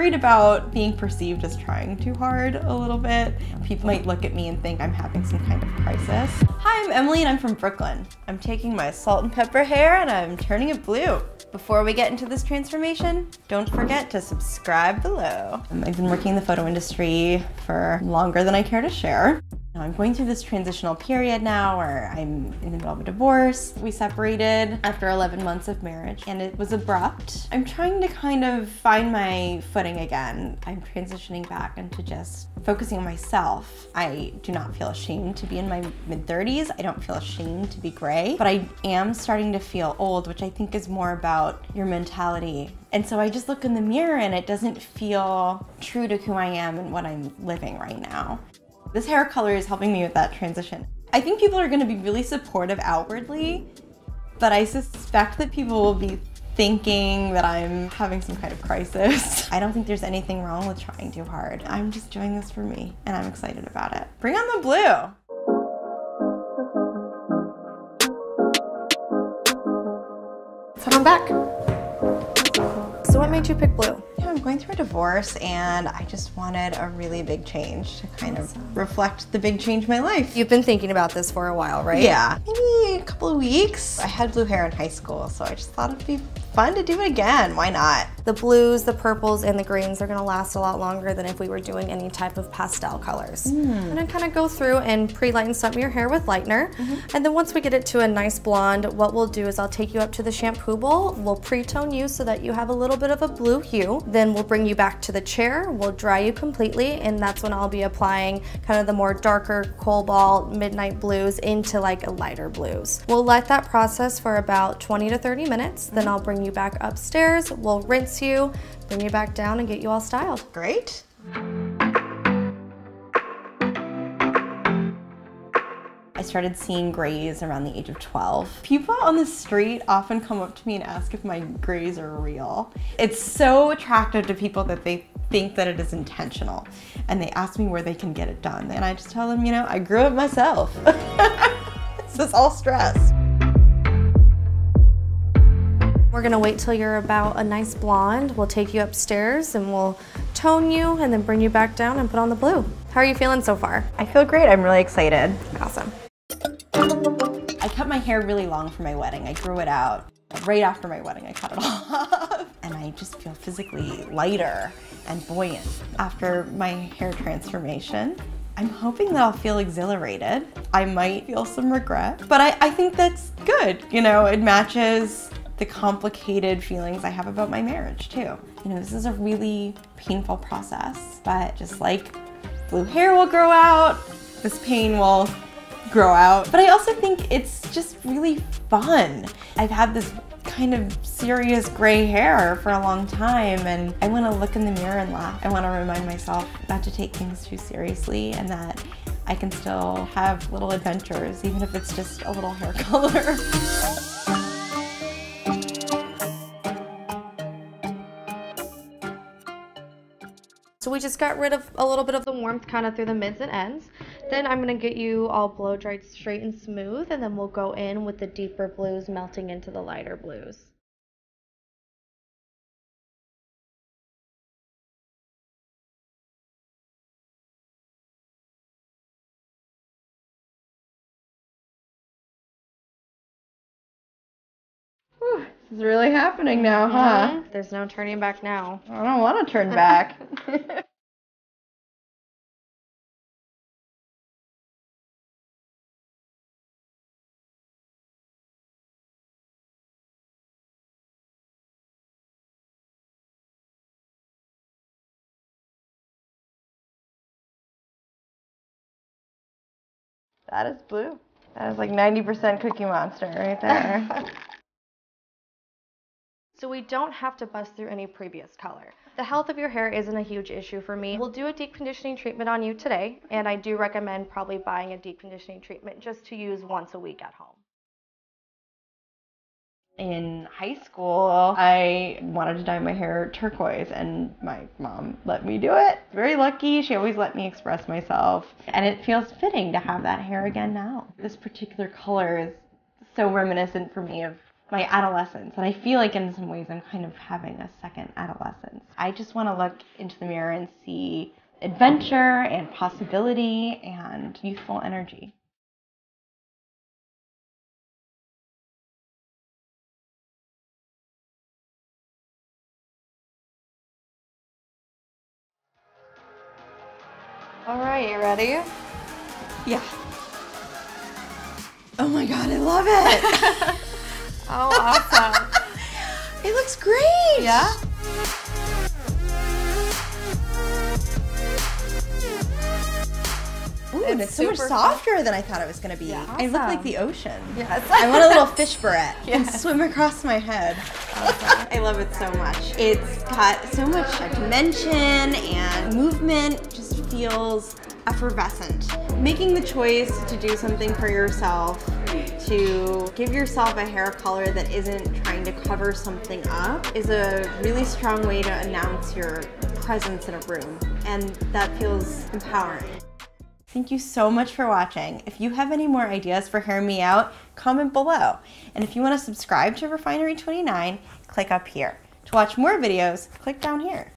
worried about being perceived as trying too hard a little bit. People might look at me and think I'm having some kind of crisis. Hi, I'm Emily and I'm from Brooklyn. I'm taking my salt and pepper hair and I'm turning it blue. Before we get into this transformation, don't forget to subscribe below. I've been working in the photo industry for longer than I care to share. Now I'm going through this transitional period now where I'm in the middle of a divorce. We separated after 11 months of marriage and it was abrupt. I'm trying to kind of find my footing again. I'm transitioning back into just focusing on myself. I do not feel ashamed to be in my mid-30s. I don't feel ashamed to be gray, but I am starting to feel old, which I think is more about your mentality. And so I just look in the mirror and it doesn't feel true to who I am and what I'm living right now. This hair color is helping me with that transition. I think people are going to be really supportive outwardly, but I suspect that people will be thinking that I'm having some kind of crisis. I don't think there's anything wrong with trying too hard. I'm just doing this for me, and I'm excited about it. Bring on the blue! So I'm back. So what made you pick blue? I'm going through a divorce and I just wanted a really big change to kind of reflect the big change in my life. You've been thinking about this for a while, right? Yeah, maybe a couple of weeks. I had blue hair in high school, so I just thought it'd be fun to do it again. Why not? The blues, the purples, and the greens are gonna last a lot longer than if we were doing any type of pastel colors. I'm gonna kind of go through and pre-lighten some of your hair with lightener. And then once we get it to a nice blonde, what we'll do is I'll take you up to the shampoo bowl. We'll pre-tone you so that you have a little bit of a blue hue. Then we'll bring you back to the chair. We'll dry you completely, and that's when I'll be applying kind of the more darker cobalt, midnight blues into like a lighter blues. We'll let that process for about 20 to 30 minutes. Then I'll bring you back upstairs. We'll rinse you, bring you back down, and get you all styled. Great. I started seeing grays around the age of 12. People on the street often come up to me and ask if my grays are real. It's so attractive to people that they think that it is intentional. And they ask me where they can get it done. And I just tell them, you know, I grew it myself. This is all stress. We're gonna wait till you're about a nice blonde. We'll take you upstairs and we'll tone you and then bring you back down and put on the blue. How are you feeling so far? I feel great. I'm really excited. Awesome. I cut my hair really long for my wedding. I grew it out. Right after my wedding, I cut it off. And I just feel physically lighter and buoyant. After my hair transformation, I'm hoping that I'll feel exhilarated. I might feel some regret, but I think that's good. You know, it matches the complicated feelings I have about my marriage too. You know, this is a really painful process, but just like blue hair will grow out, this pain will grow out. But I also think it's just really fun. I've had this kind of serious gray hair for a long time and I want to look in the mirror and laugh. I want to remind myself not to take things too seriously and that I can still have little adventures, even if it's just a little hair color. So we just got rid of a little bit of the warmth kind of through the mids and ends. Then I'm gonna get you all blow dried straight and smooth, and then we'll go in with the deeper blues melting into the lighter blues. Whew, this is really happening now, huh? There's no turning back now. I don't want to turn back. That is blue. That is like 90% Cookie Monster right there. So we don't have to bust through any previous color. The health of your hair isn't a huge issue for me. We'll do a deep conditioning treatment on you today, and I do recommend probably buying a deep conditioning treatment just to use once a week at home. In high school, I wanted to dye my hair turquoise and my mom let me do it. Very lucky, she always let me express myself. And it feels fitting to have that hair again now. This particular color is so reminiscent for me of my adolescence, and I feel like in some ways I'm kind of having a second adolescence. I just want to look into the mirror and see adventure and possibility and youthful energy. All right, you ready? Yeah. Oh my god, I love it! Oh, awesome. It looks great! Yeah? Ooh, and it's so much softer than I thought it was going to be. Yeah. I look like Awesome. the ocean. Yes. I want a little fish barrette and Yes. swim across my head. Awesome. I love it so much. It's got so much dimension and movement, just feels effervescent. Making the choice to do something for yourself, to give yourself a hair color that isn't trying to cover something up, is a really strong way to announce your presence in a room, and that feels empowering. Thank you so much for watching. If you have any more ideas for Hear Me Out, comment below. And if you want to subscribe to Refinery 29, click up here. To watch more videos, click down here.